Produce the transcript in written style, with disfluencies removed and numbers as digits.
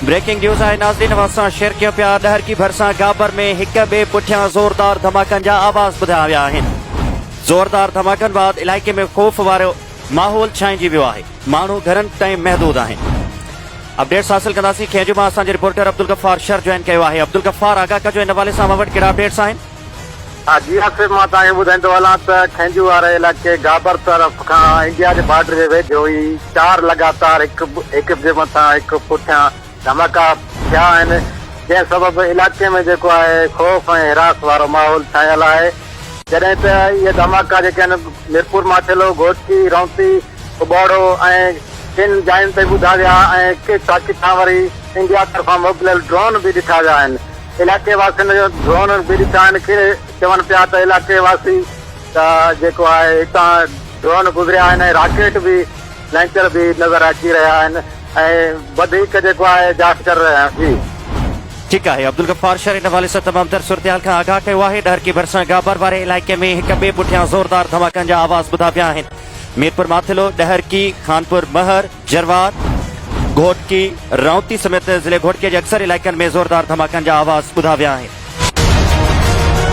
Breaking news है नाज़रीन, असां शेयर कयो पिया डहर की भरसां गाबर में हिक ॿिए पुठियां ज़ोरदार धमाकनि जा आवाज़ ॿुधाया विया आहिनि। ज़ोरदार धमाकनि बाद इलाइक़े में ख़ौफ़ वारो माहौल छाइजी वियो आहे। माण्हू घरनि ताईं महदूद आहिनि। अपडेट्स हासिल कंदासीं। खेजू मां असांजे reporter Abdul Ghaffar sir join कयो आहे। अब्दुल गफ़ार, आगाह कजो इन हवाले सां वटि कहिड़ा अपडेट्स आहिनि? जी आसिफ, मां तव्हांखे ॿुधाईंदो हलां त खेंजू वारे इलाइक़े गाबर तरफ़ खां इंडिया जे बॉर्डर जे वेझो ई 4 लगातार हिक जे मथां हिकु पुठियां धमाका थिया आहिनि, जंहिं सबबु इलाइक़े में जेको आहे ख़ौफ़ ऐं हिरास वारो माहौल छायल आहे। जॾहिं त इहे धमाका जेके आहिनि मीरपुर माछेलो, घोटकी, रौंती, उॿाड़ो ऐं टिनि जायुनि ते ॿुधा विया ऐं किथां वरी इंडिया तरफ़ां मोकिलियल ड्रोन बि ॾिठा विया आहिनि। इलाइक़े वासियुनि जो ड्रोन बि ॾिठा आहिनि। चवनि पिया त इलाइक़े वासी त जेको आहे हितां ड्रोन गुज़रिया आहिनि ऐं रॉकेट बि लैंचर बि नज़र अची रहिया आहिनि ऐं वधीक जेको आहे जांच करे रहिया आहिनि। ठीकु आहे, अब्दुल गफ़ार शर इन हवाले सां तमामु तर सूरत खां आगाह कयो आहे। डहर की भरसां गाबर वारे इलाइक़े में हिक ॿिए पुठियां ज़ोरदार धमाकनि जा आवाज़ ॿुधा पिया आहिनि। मीरपुर माथिलो, डहर की, खानपुर महर, जरवार, घोटकी, रौंती समेत ज़िले घोटके जे अक्सर इलाइक़नि में ज़ोरदार धमाकनि जा आवाज़ ॿुधा विया आहिनि।